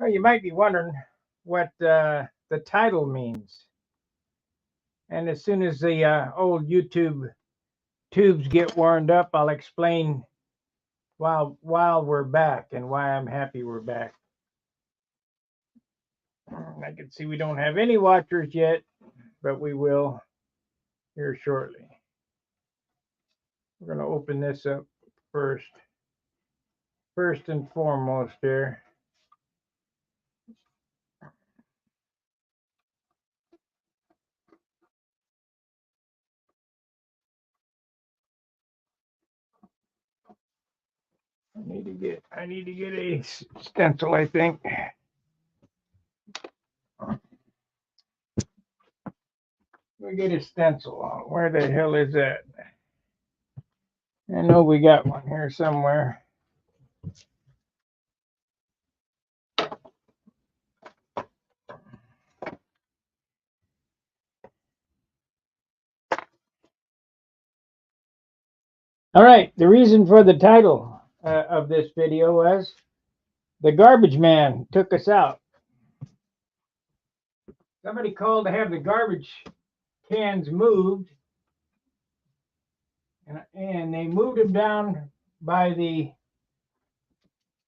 You might be wondering what the title means. And as soon as the old YouTube tubes get warmed up, I'll explain while we're back and why I'm happy we're back. I can see we don't have any watchers yet, but we will here shortly. We're going to open this up first and foremost here. I need to get a stencil, I think. We get a stencil. Where the hell is that? I know we got one here somewhere. All right, the reason for the title of this video was the garbage man took us out. Somebody called to have the garbage cans moved, and they moved them down by the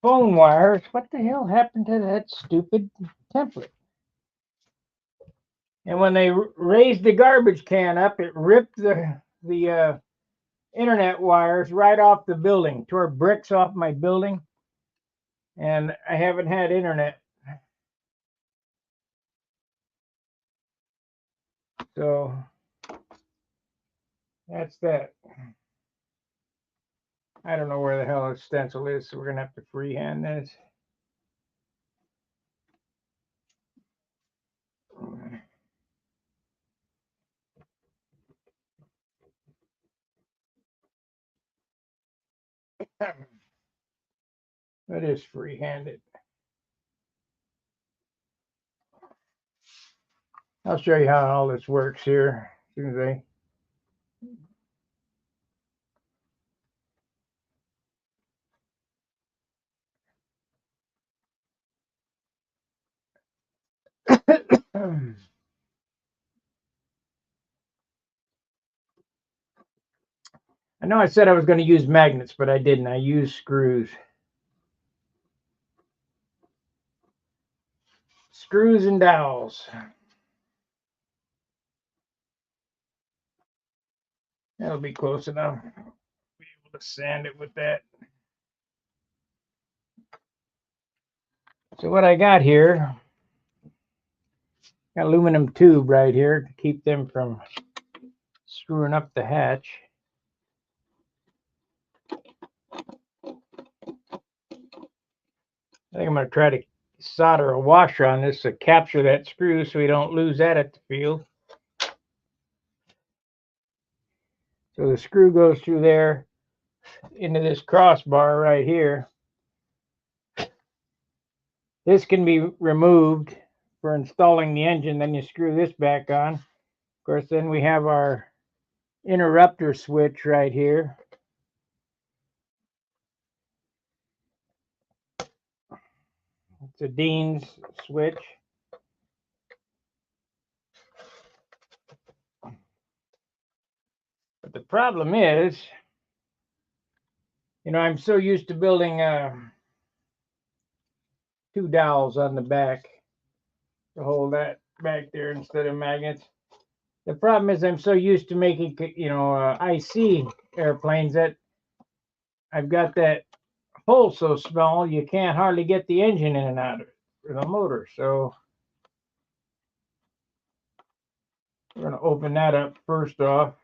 phone wires. What the hell happened to that stupid template? And when they raised the garbage can up, it ripped the internet wires right off the building, tore bricks off my building, and I haven't had internet. So that's that. I don't know where the hell the stencil is, so we're going to have to freehand this. That is free-handed. I'll show you how all this works here as soon as I I know I said I was going to use magnets, but I didn't. I used screws. Screws and dowels. That'll be close enough. Be able to sand it with that. So what I got here, got aluminum tube right here to keep them from screwing up the hatch. I think I'm going to try to solder a washer on this to capture that screw so we don't lose that at the field. So the screw goes through there into this crossbar right here. This can be removed for installing the engine. Then you screw this back on. Of course, then we have our interrupter switch right here. It's a Dean's switch. But the problem is, I'm so used to building two dowels on the back to hold that back there instead of magnets. The problem is I'm so used to making, IC airplanes that I've got that hole so small you can't hardly get the engine in and out of it for the motor. So we're going to open that up first off.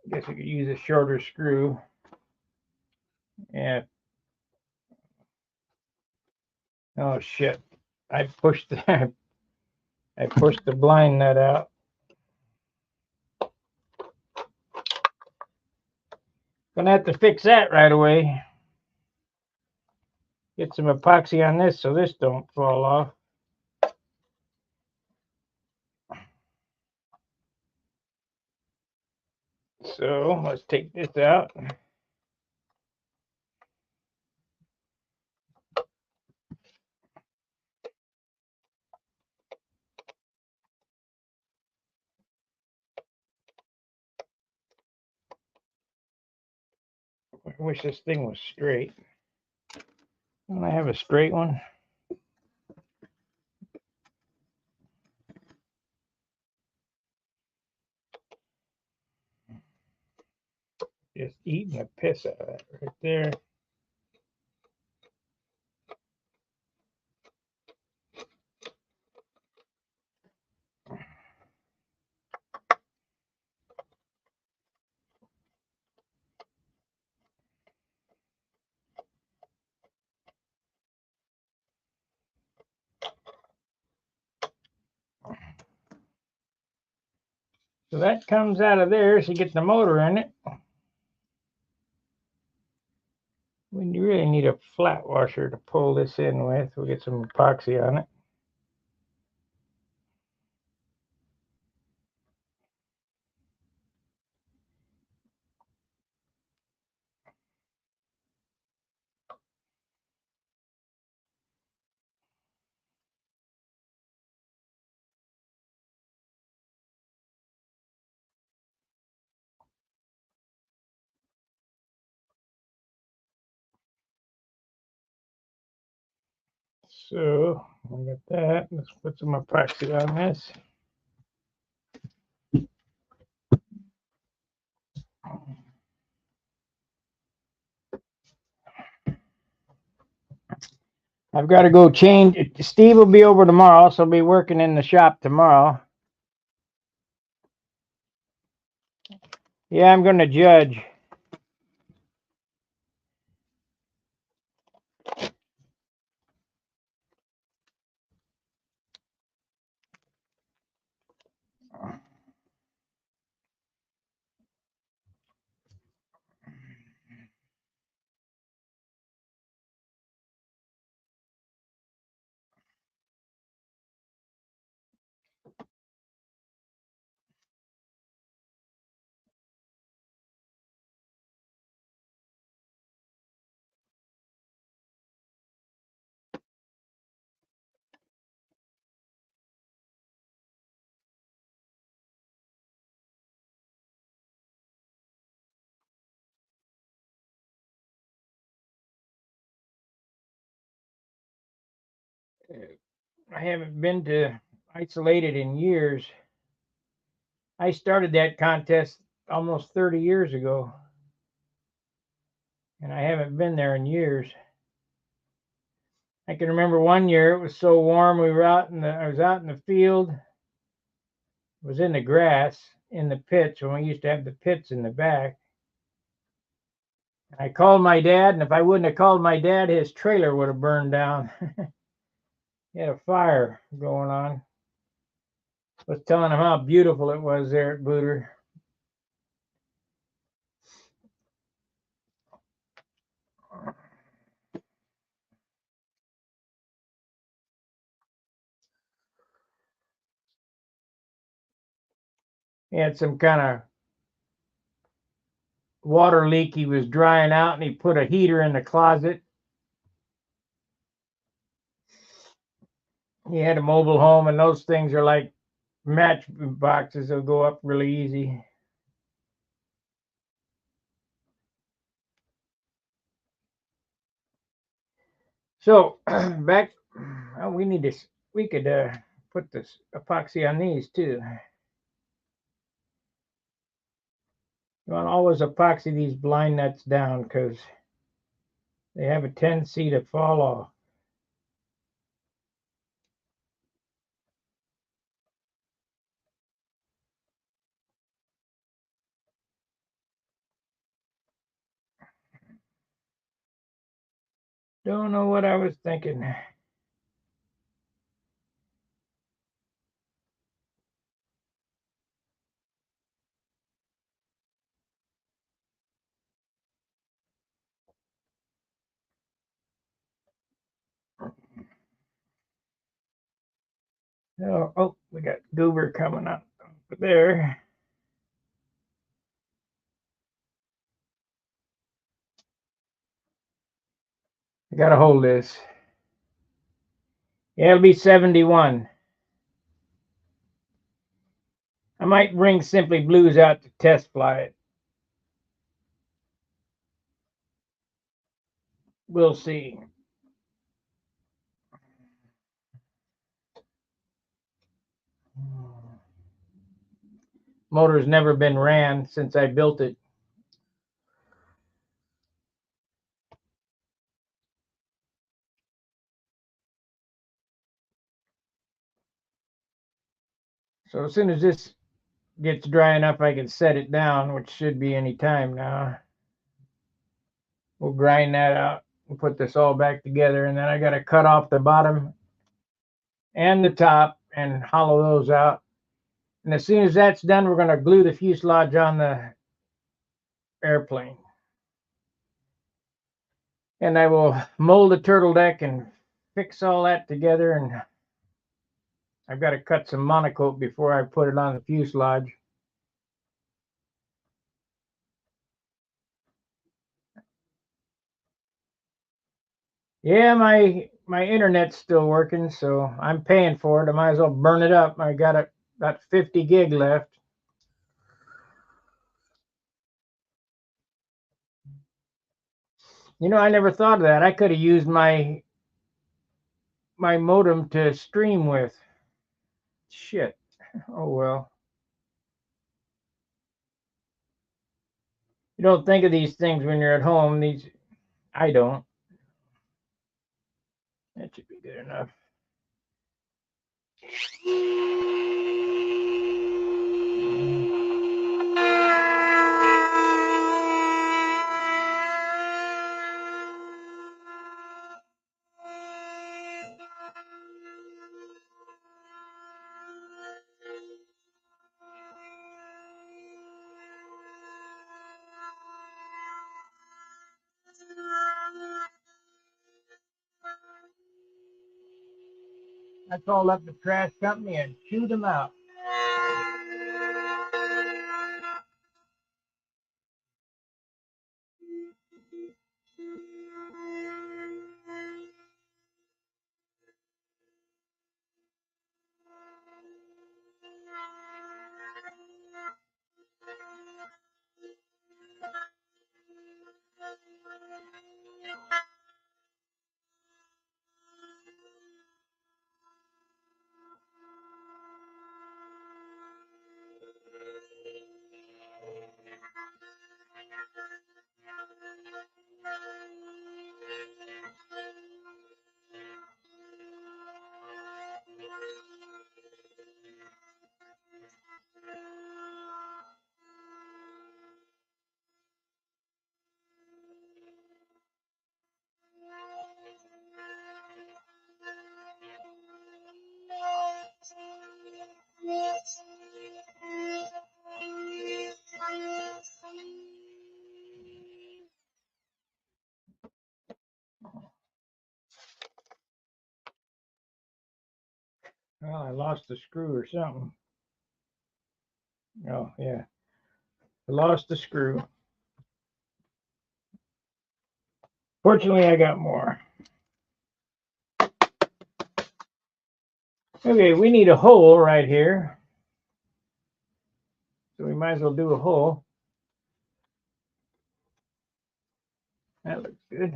I guess we could use a shorter screw. Yeah. Oh shit! I pushed the blind nut out. Gonna have to fix that right away. Get some epoxy on this so this don't fall off. So let's take this out. I wish this thing was straight. Don't I have a straight one? Just eating the piss out of that right there. So that comes out of there, so you get the motor in it. We really need a flat washer to pull this in with. We'll get some epoxy on it. So we got that. Let's put some epoxy on this. I've got to go change. Steve will be over tomorrow, so I'll be working in the shop tomorrow. Yeah, I'm going to judge. I haven't been to Isolated in years. I started that contest almost 30 years ago, and I haven't been there in years. I can remember one year it was so warm we were I was out in the field. It was in the grass in the pits when we used to have the pits in the back. I called my dad, and if I wouldn't have called my dad, his trailer would have burned down. He had a fire going on. I was telling him how beautiful it was there at Booter. He had some kind of water leak. He was drying out, and he put a heater in the closet. He had a mobile home, and those things are like match boxes. They'll go up really easy. So back, well, we could put this epoxy on these too. You want to always epoxy these blind nuts down because they have a tendency to fall off. Don't know what I was thinking. Oh, we got goober coming up there. I gotta hold this. Yeah, it'll be 71. I might bring Simply Blues out to test fly it. We'll see. Motor's never been ran since I built it. So as soon as this gets dry enough, I can set it down, which should be any time now. We'll grind that out and put this all back together, and then I got to cut off the bottom and the top and hollow those out. And as soon as that's done, we're going to glue the fuselage on the airplane. And I will mold the turtle deck and fix all that together. And I've got to cut some monocoat before I put it on the fuselage. Yeah, my internet's still working, so I'm paying for it. I might as well burn it up. I got about 50 gig left. You know, I never thought of that. I could have used my modem to stream with. Shit. Oh well. You don't think of these things when you're at home. I don't. That should be good enough. I called up the trash company and chewed them out. Well, I lost the screw or something. Oh, yeah. I lost the screw. Fortunately, I got more. Okay, we need a hole right here. So we might as well do a hole. That looks good.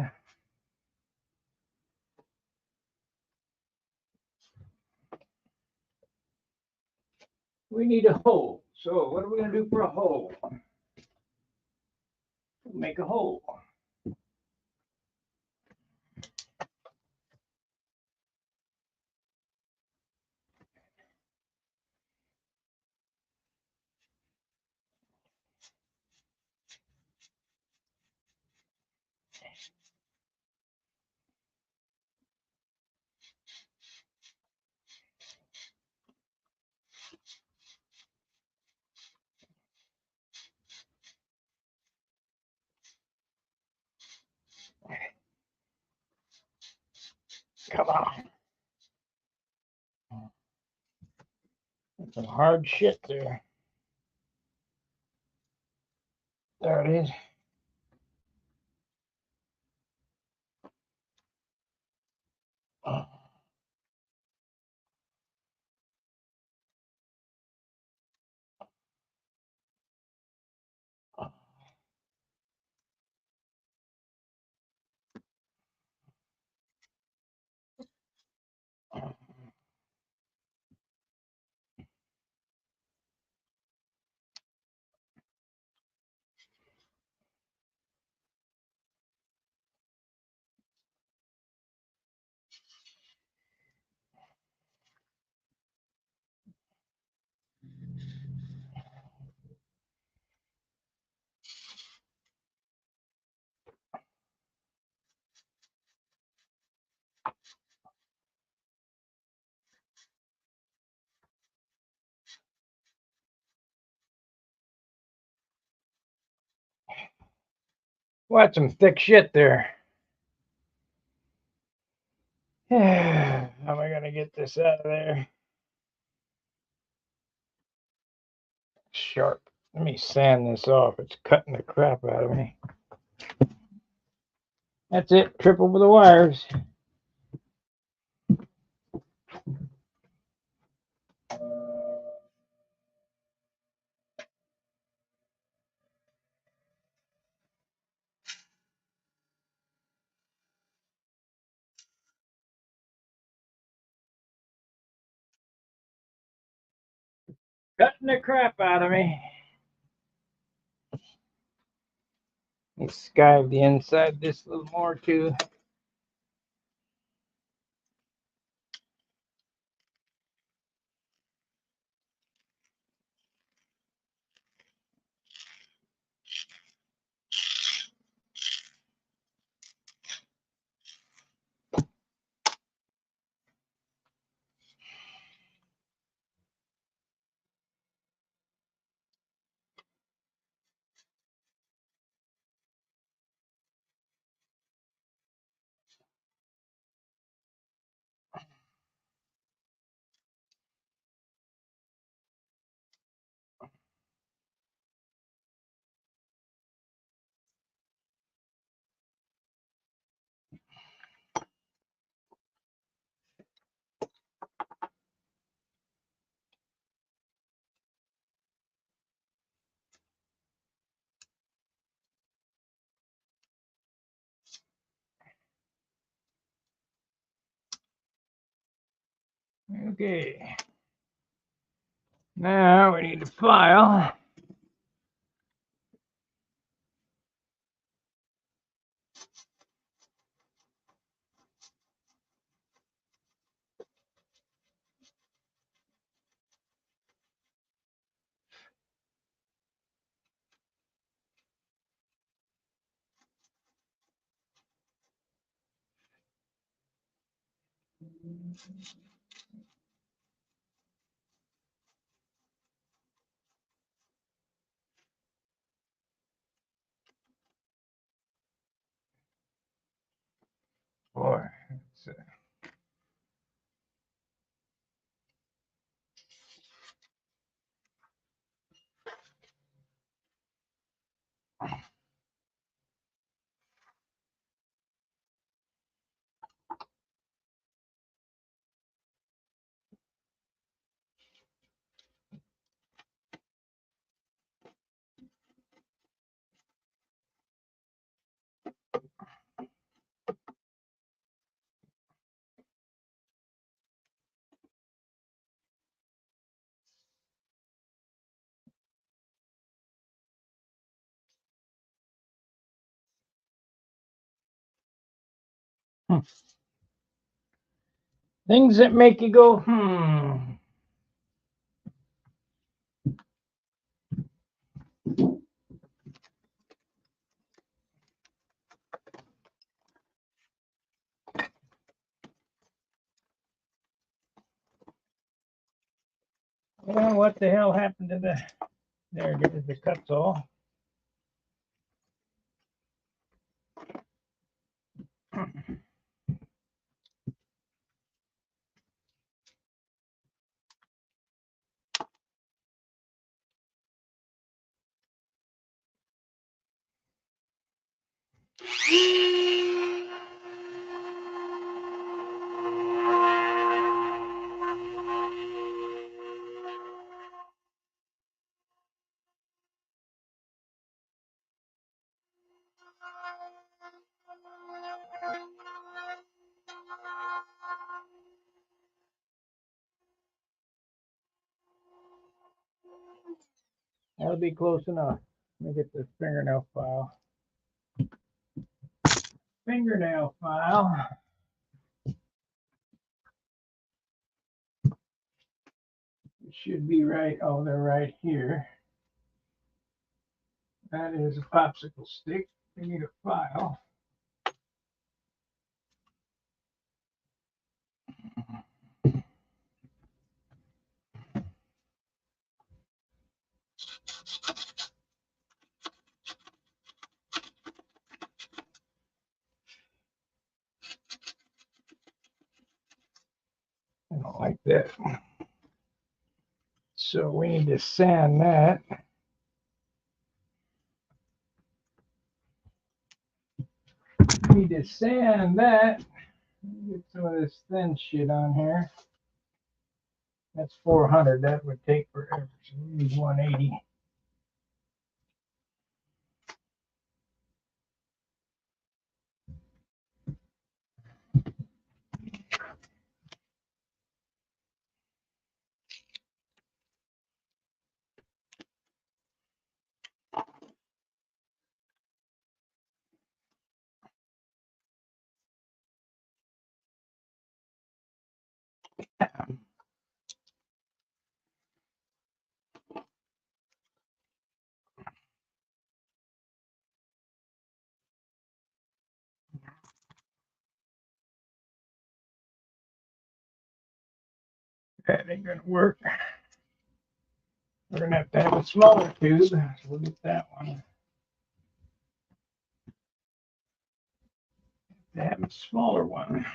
We need a hole. So what are we going to do for a hole? We'll make a hole. Come on. That's some hard shit there. There it is. Watch some thick shit there. How am I gonna get this out of there? Sharp. Let me sand this off. It's cutting the crap out of me. That's it. Trip over the wires. Cutting the crap out of me. Let's skive the inside this a little more too. Okay. Now we need to file. Boy, things that make you go, Well, what the hell happened to the? There it is. The cut's all. That'll be close enough. Let me get this fingernail file. Fingernail file. It should be right. Oh, they're right here. That is a popsicle stick. We need a file. like that. So we need to sand that. We need to sand that. Get some of this thin shit on here. That's 400. That would take forever. So we need 180. That ain't gonna work. We're gonna have a smaller tube. So we'll get that one. Have a smaller one.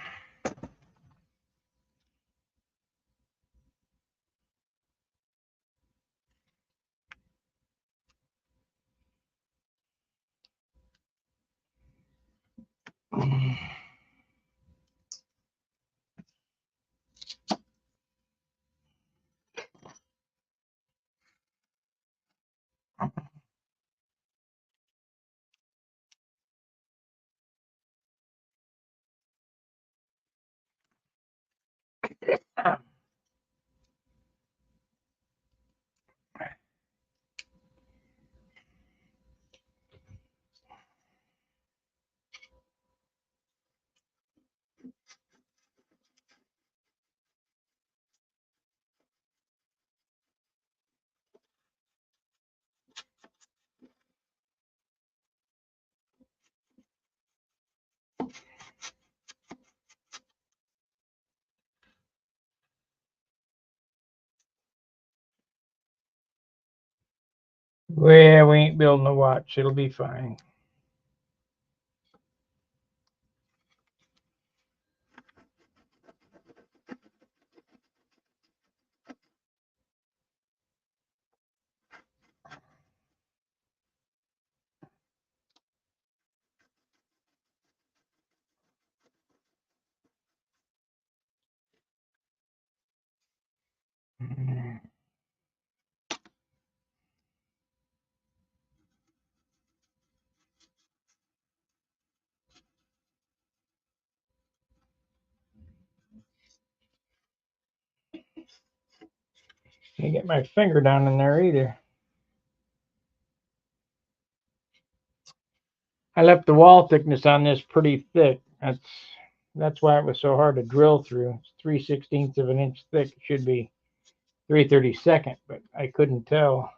Well, we ain't building a watch. It'll be fine. Can't get my finger down in there either. I left the wall thickness on this pretty thick. That's why it was so hard to drill through. It's 3/16 of an inch thick. It should be 3/32, but I couldn't tell.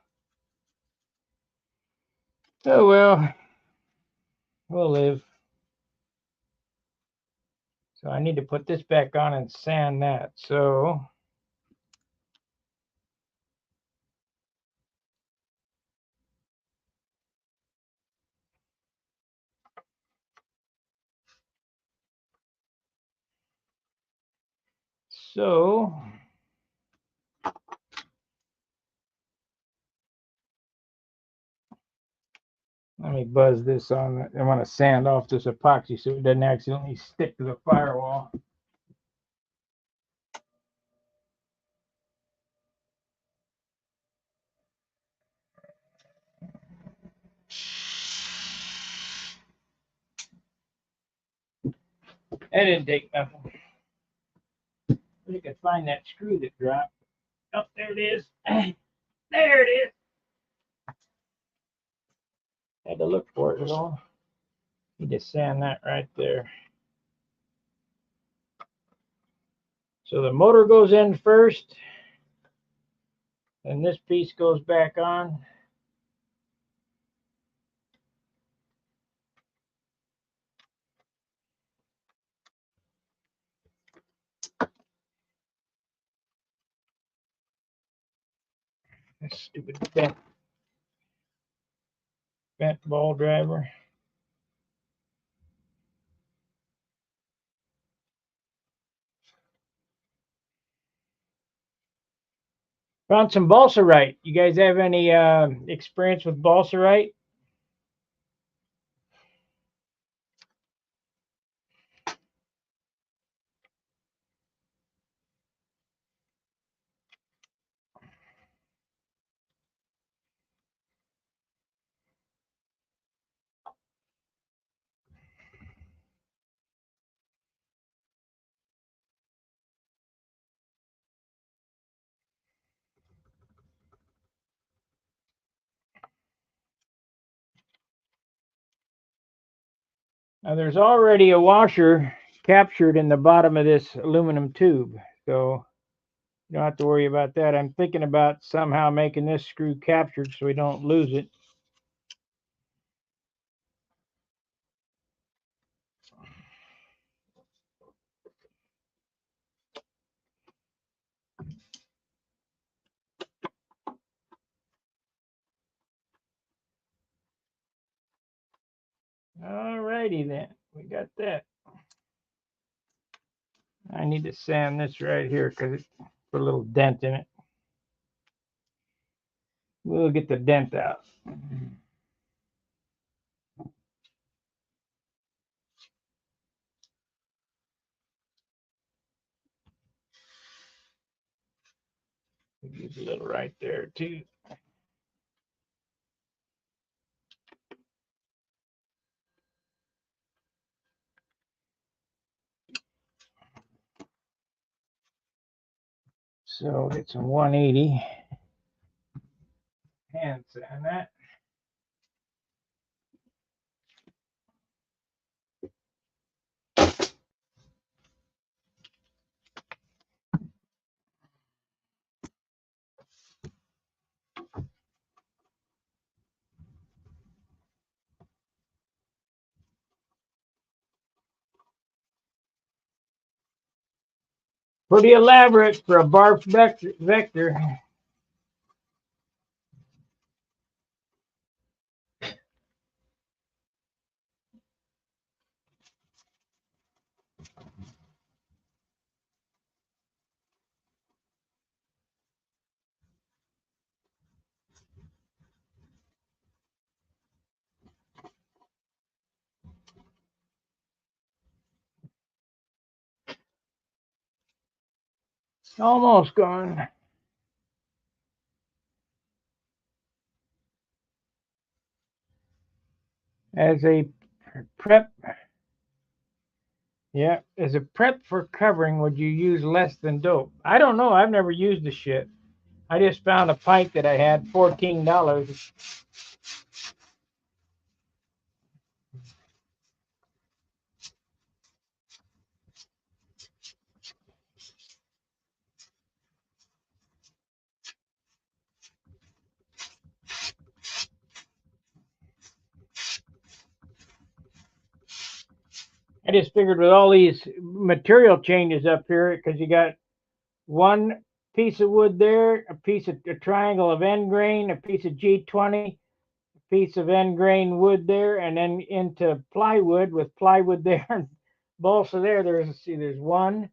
Oh well, we'll live. So I need to put this back on and sand that. So let me buzz this on. I want to sand off this epoxy so it doesn't accidentally stick to the firewall. That didn't take nothing. You could find that screw that dropped. Oh, there it is. There it is. Had to look for it at all. Need to sand that right there. So the motor goes in first, and this piece goes back on. This stupid bent ball driver. Found some balsarite. You guys have any experience with balsarite? Now, there's already a washer captured in the bottom of this aluminum tube, so you don't have to worry about that. I'm thinking about somehow making this screw captured so we don't lose it. All righty then, we got that. I need to sand this right here because it put a little dent in it. We'll get the dent out. Use a little right there too. So get some 180 hand sand that. Pretty elaborate for a barf vector. Almost gone. As a prep, yeah, as a prep for covering, would you use less than dope? I don't know. I've never used the shit. I just found a pipe that I had, $14. I just figured with all these material changes up here, because you got one piece of wood there, a triangle of end grain, a piece of G20, a piece of end grain wood there, and then into plywood with plywood there and balsa there. There's 1,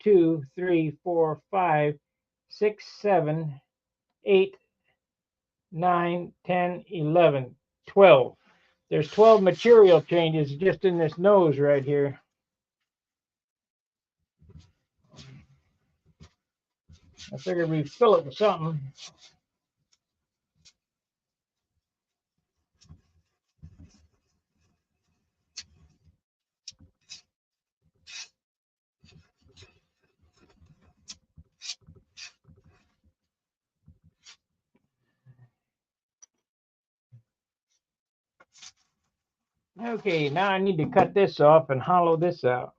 2, 3, 4, 5, 6, 7, 8, 9, 10, 11, 12. There's 12 material changes just in this nose right here. I figured we'd fill it with something. Okay, now I need to cut this off and hollow this out.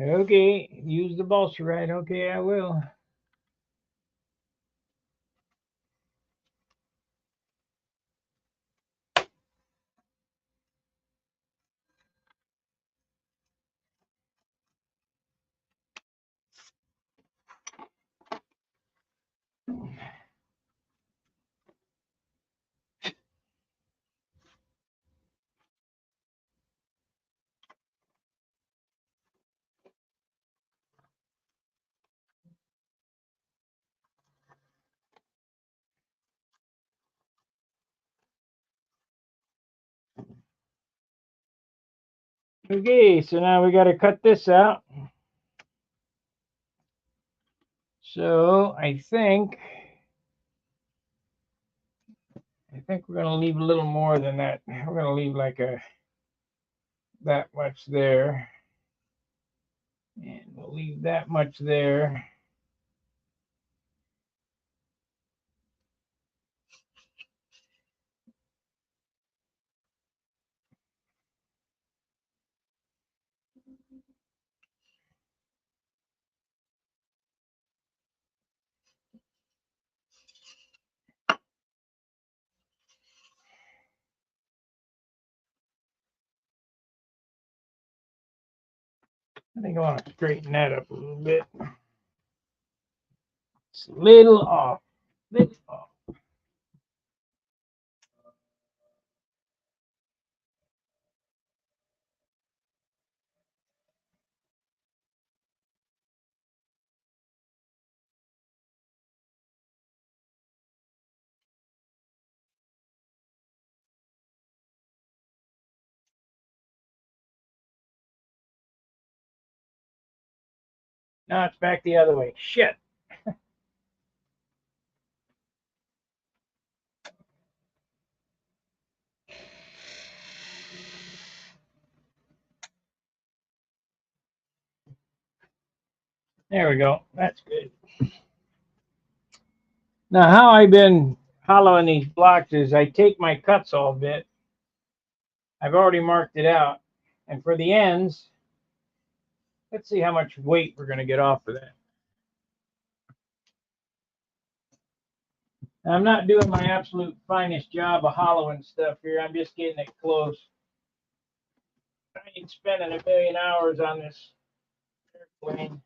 Okay, use the balsa right. Okay, I will. Okay, so now we got to cut this out. So I think we're gonna leave a little more than that. We're gonna leave like that much there, and we'll leave that much there. I think I want to straighten that up a little bit. It's a little off. Little off. Now it's back the other way. Shit. There we go. That's good. Now, how I've been hollowing these blocks is I take my cut saw bit. I've already marked it out. And for the ends, let's see how much weight we're going to get off of that. Now, I'm not doing my absolute finest job of hollowing stuff here. I'm just getting it close. I ain't spending a million hours on this airplane.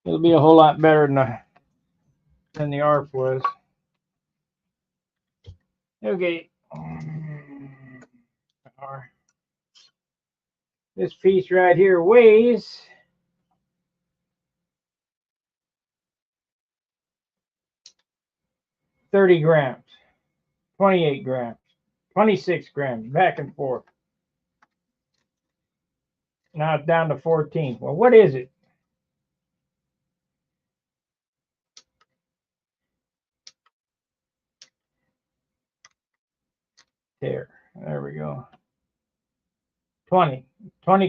It'll be a whole lot better than the ARF was. Okay. This piece right here weighs 30 grams, 28 grams, 26 grams, back and forth. Now it's down to 14. Well, what is it? There we go. 20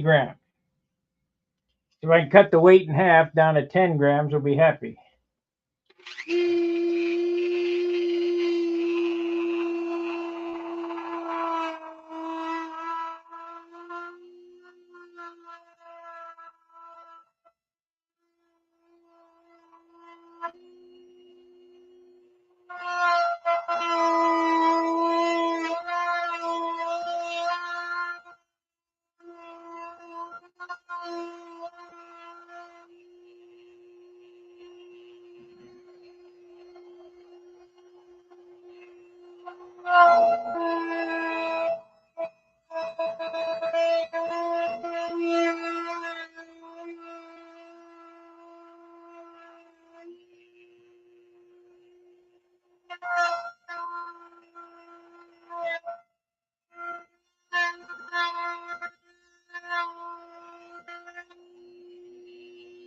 grams. If I can cut the weight in half down to 10 grams, we'll be happy.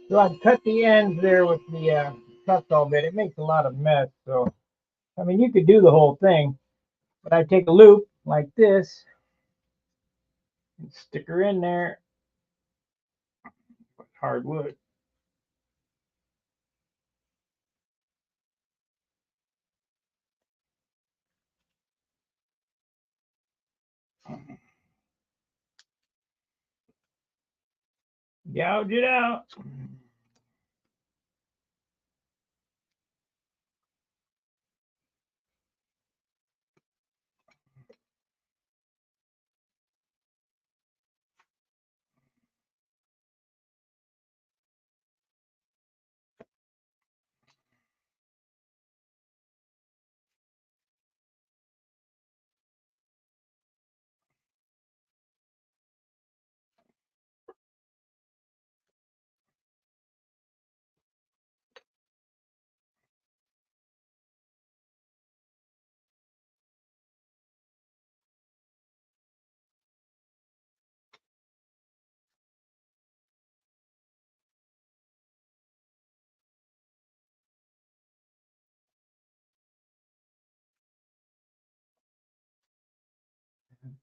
So I've cut the ends there with the cut saw bit. It makes a lot of mess. So, I mean, you could do the whole thing, but I take a loop like this and stick her in there. Hardwood. Gouge it out.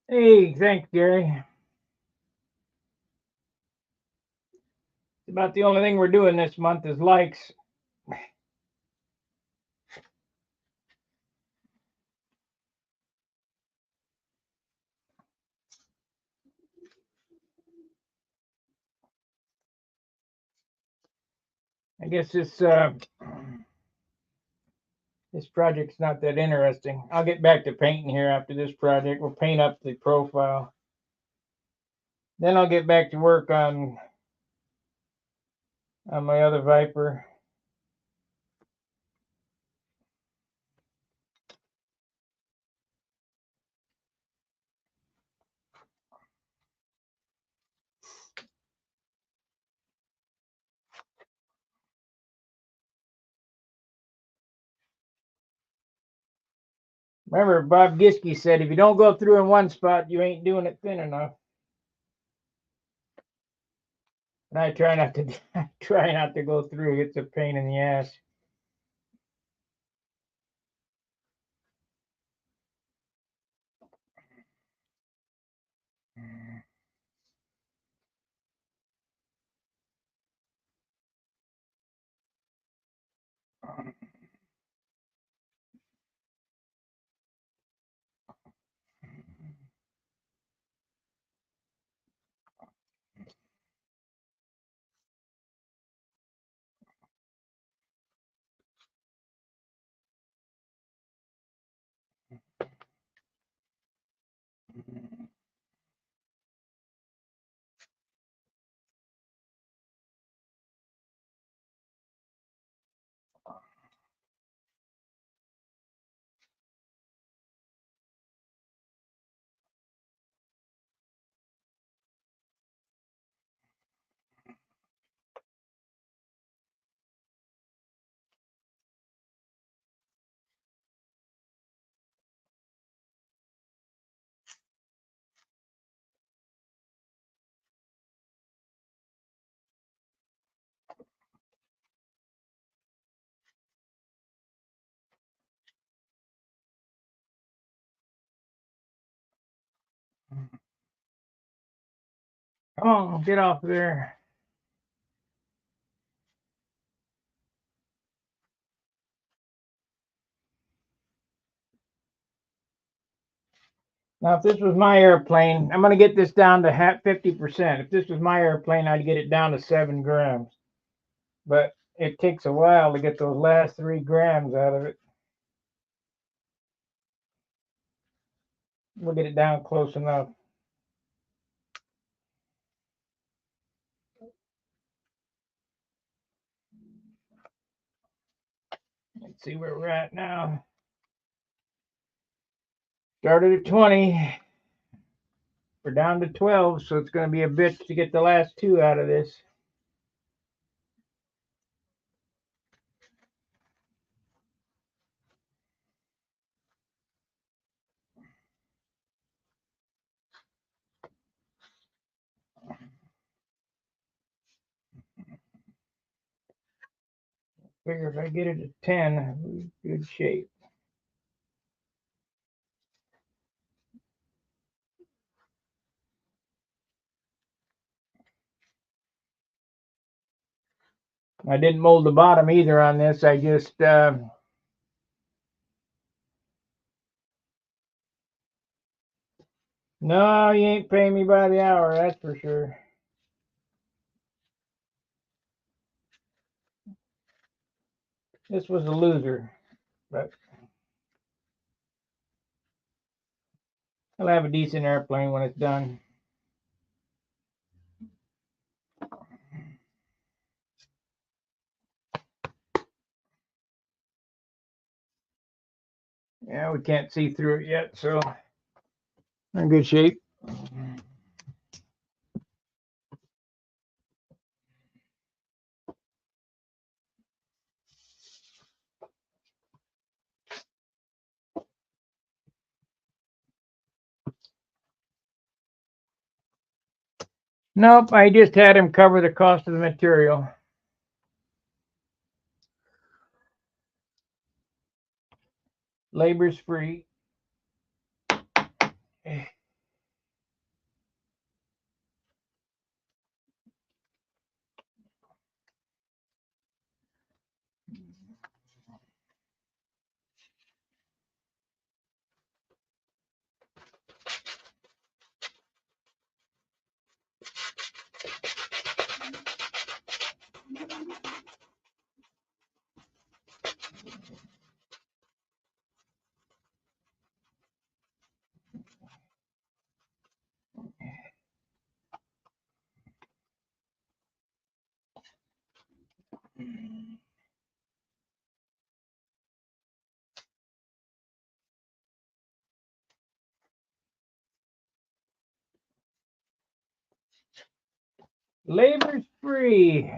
Hey, thanks, Gary. About the only thing we're doing this month is likes. I guess this project's not that interesting. I'll get back to painting here after this project. We'll paint up the profile. Then I'll get back to work on my other Viper. Remember, Bob Giske said, if you don't go through in one spot, you ain't doing it thin enough. And I try not to try not to go through. It's a pain in the ass. Come on, get off there. Now, if this was my airplane, I'm going to get this down to 50%. If this was my airplane, I'd get it down to 7 grams. But it takes a while to get those last 3 grams out of it. We'll get it down close enough. Let's see where we're at now. Started at 20. We're down to 12, so it's going to be a bitch to get the last 2 out of this. Figure if I get it at 10, good shape. I didn't mold the bottom either on this. I just no, you ain't paying me by the hour, that's for sure. This was a loser, but I'll have a decent airplane when it's done. Yeah, we can't see through it yet, so we're in good shape. Nope, I just had him cover the cost of the material. Labor's free. Labor's free.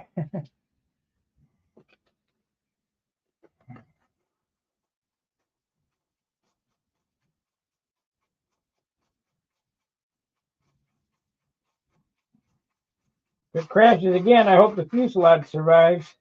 If it crashes again, I hope the fuselage survives.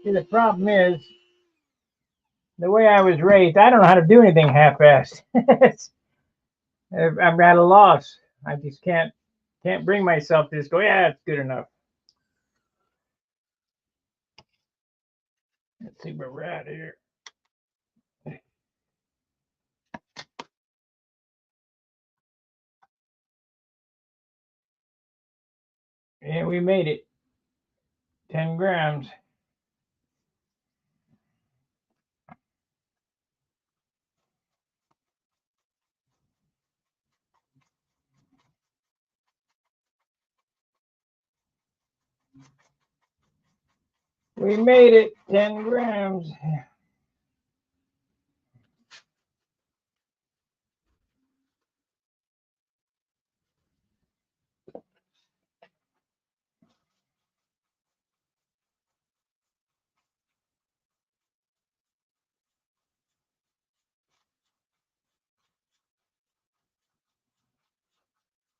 See, the problem is the way I was raised. I don't know how to do anything half-assed. I'm at a loss. I just can't bring myself to just go. Yeah, it's good enough. Let's see where we're at here. And we made it. 10 grams. We made it. 10 grams.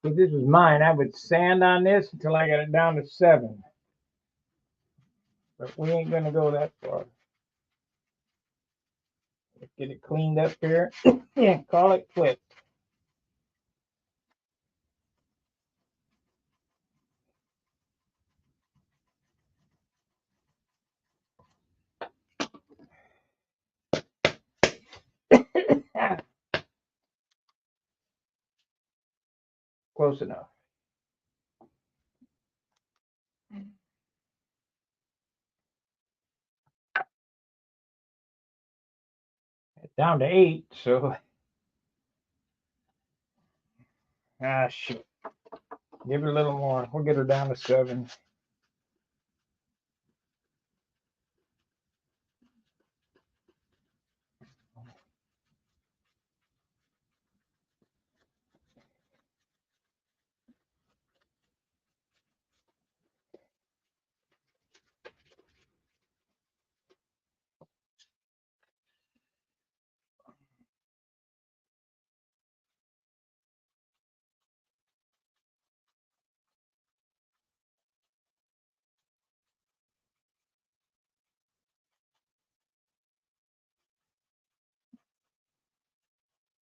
If this was mine, I would sand on this until I got it down to 7. But we ain't going to go that far. Let's get it cleaned up here. Yeah, call it quits. Close enough. It's down to 8, so shoot. Give it a little more. We'll get her down to 7.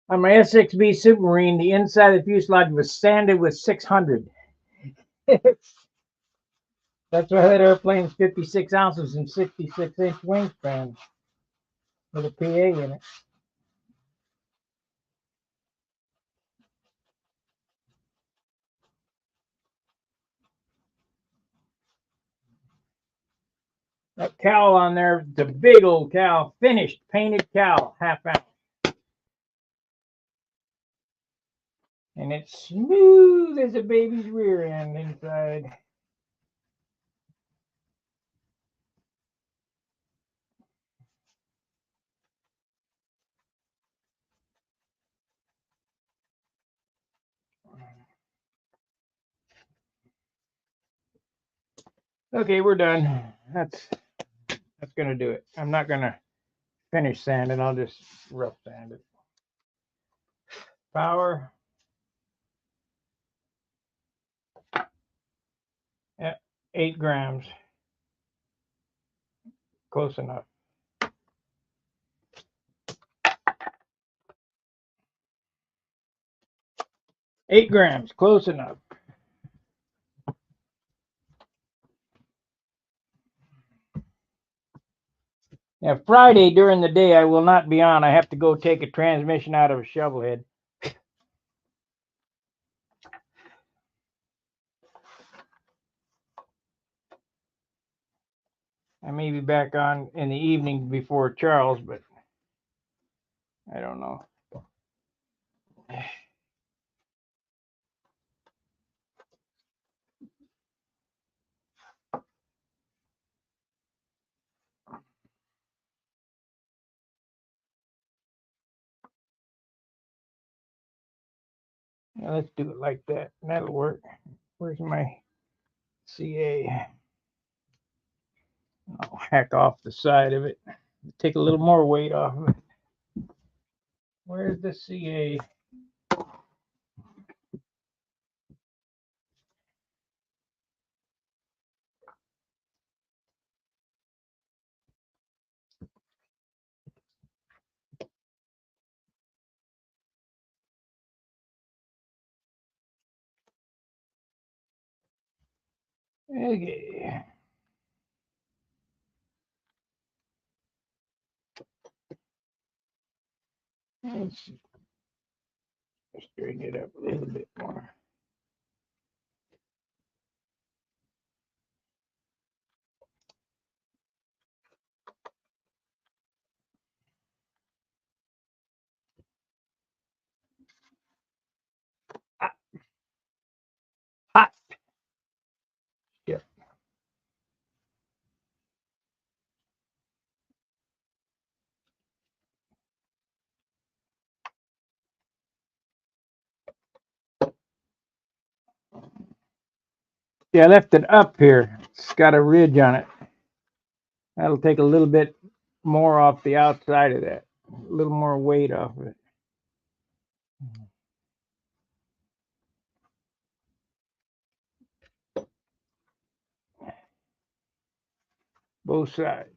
On my S6B Supermarine, the inside of the fuselage was sanded with 600. That's why that airplane's 56 ounces and 66-inch wingspan with a PA in it. That cowl on there, the big old cowl, finished, painted cowl, half-ounce. And it's smooth as a baby's rear end inside. Okay, we're done. That's gonna do it. I'm not gonna finish sanding. I'll just rough sand it. Power. Yeah, 8 grams. Close enough. 8 grams. Close enough. Now, Friday during the day, I will not be on. I have to go take a transmission out of a shovel head. I may be back on in the evening before Charles, but I don't know. Now, let's do it like that. That'll work. Where's my CA? I'll hack off the side of it. Take a little more weight off of it. Where's the CA? Okay. Let's straighten it up a little bit more. Hot. Hot. Yep. Yeah, I left it up here. It's got a ridge on it. That'll take a little bit more off the outside of that. A little more weight off of it. Both sides.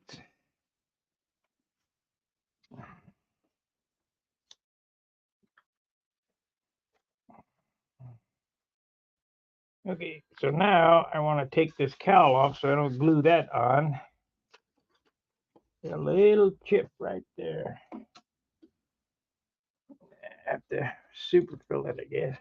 Okay, so now I want to take this cowl off so I don't glue that on. A little chip right there. I have to super fill it, I guess.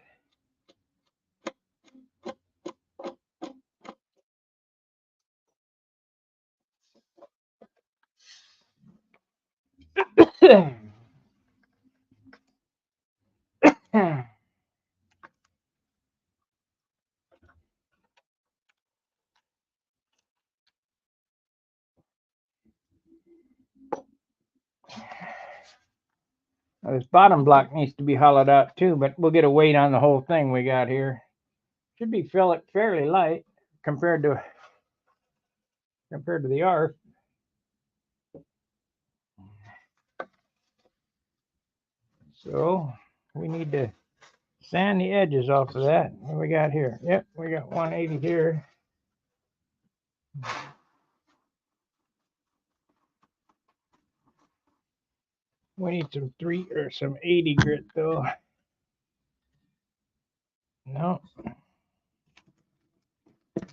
Now, this bottom block needs to be hollowed out too, but we'll get a weight on the whole thing we got here. Should be fairly light compared to the ARF. So we need to sand the edges off of that. What do we got here? Yep, we got 180 here. We need some 80 grit though. No.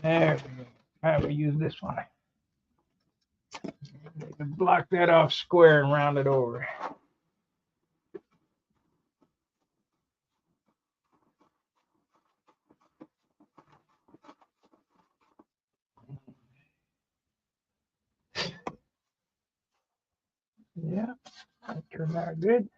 There we go. How do we use this one? Block that off square and round it over. Yeah, that turned out good.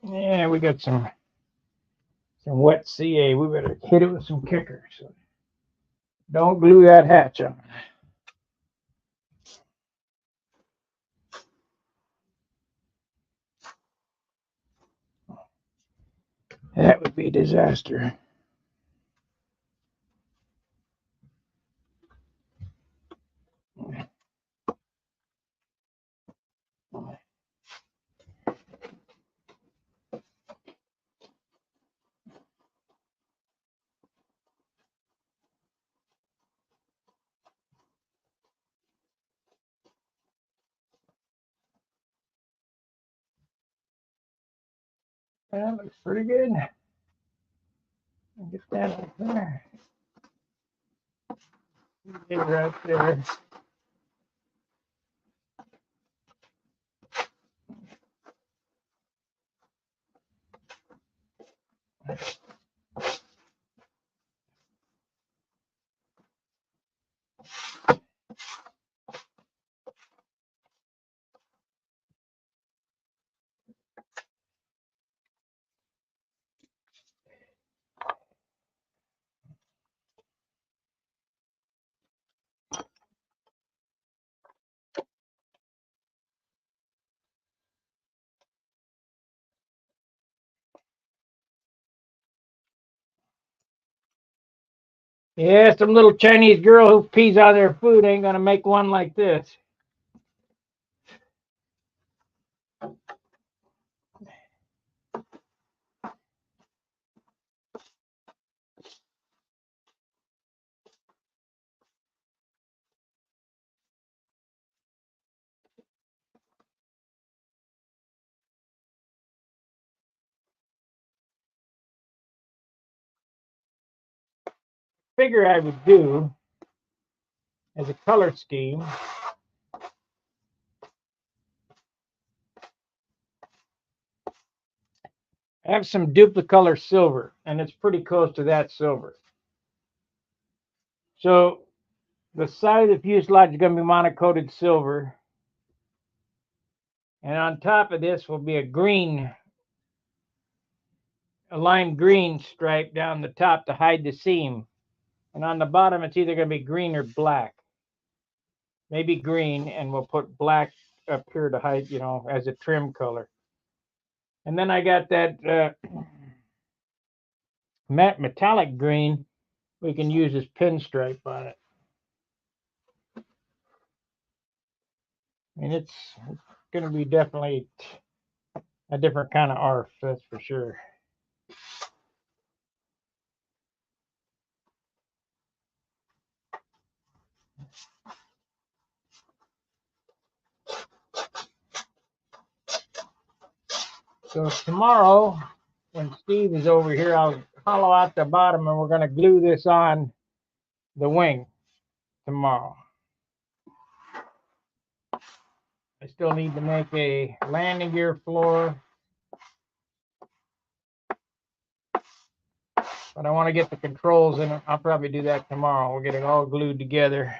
Yeah, we got some wet CA. We better hit it with some kickers. So don't glue that hatch on. That would be a disaster. That looks pretty good. Get that up there. Get it right there. Yeah, some little Chinese girl who pees out of their food ain't gonna make one like this. Figure I would do as a color scheme. I have some Duplicolor silver, and it's pretty close to that silver. So the side of the fuselage is going to be monocoated silver. And on top of this will be a lime green stripe down the top to hide the seam. And on the bottom, it's either going to be green or black. Maybe green, and we'll put black up here to hide, as a trim color. And then I got that matte metallic green we can use as pinstripe on it. I mean, it's going to be definitely a different kind of ARF, that's for sure. So tomorrow, when Steve is over here, I'll hollow out the bottom and we're going to glue this on the wing tomorrow. I still need to make a landing gear floor, but I want to get the controls in it. I'll probably do that tomorrow. We'll get it all glued together.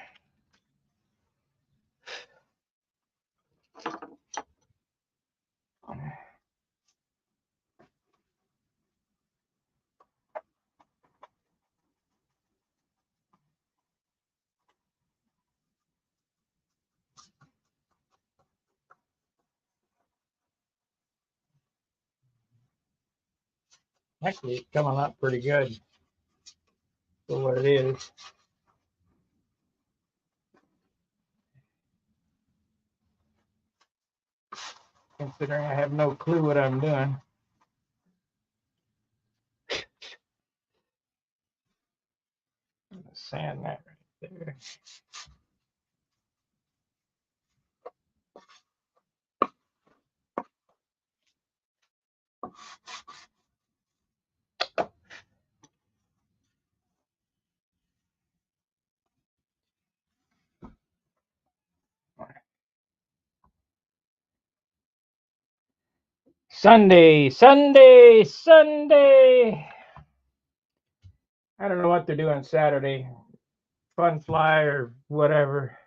Actually, it's coming up pretty good for what it is. Considering I have no clue what I'm doing. Sand that right there. Sunday, Sunday, Sunday. I don't know what they're doing Saturday. Fun fly or whatever.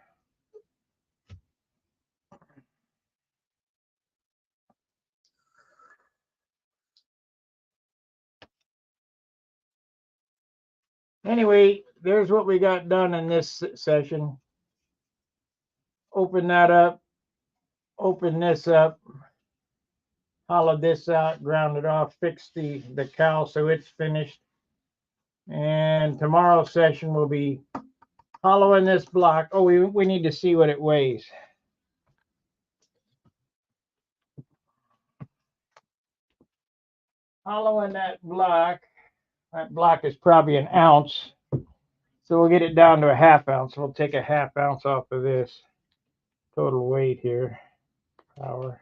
Anyway, there's what we got done in this session. Open that up, open this up, hollow this out, ground it off, fix the cowl so it's finished. And tomorrow's session will be hollowing this block. Oh, we need to see what it weighs. Hollowing that block. That block is probably an ounce. So we'll get it down to a half ounce. We'll take a half ounce off of this total weight here. Power.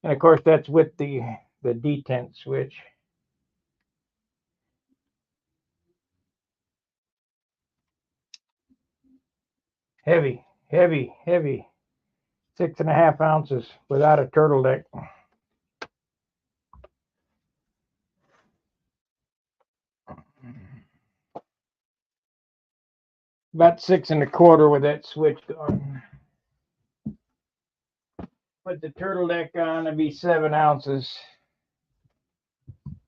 And of course that's with the detent switch. Heavy, heavy, heavy. 6.5 ounces without a turtle deck. About 6 1/4 with that switch on. Put the turtle deck on, it'd be 7 ounces.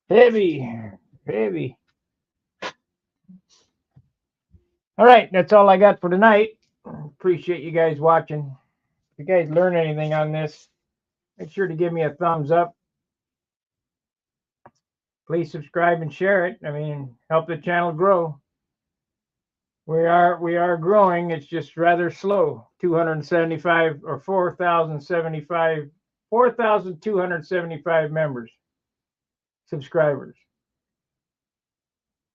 Heavy, heavy. All right, that's all I got for tonight. Appreciate you guys watching. If you guys learn anything on this, make sure to give me a thumbs up. Please subscribe and share it. I mean, help the channel grow. We are growing. It's just rather slow. 275 or 4,275 members, subscribers.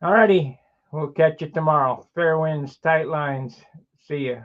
All righty. We'll catch you tomorrow. Fair winds, tight lines. See ya.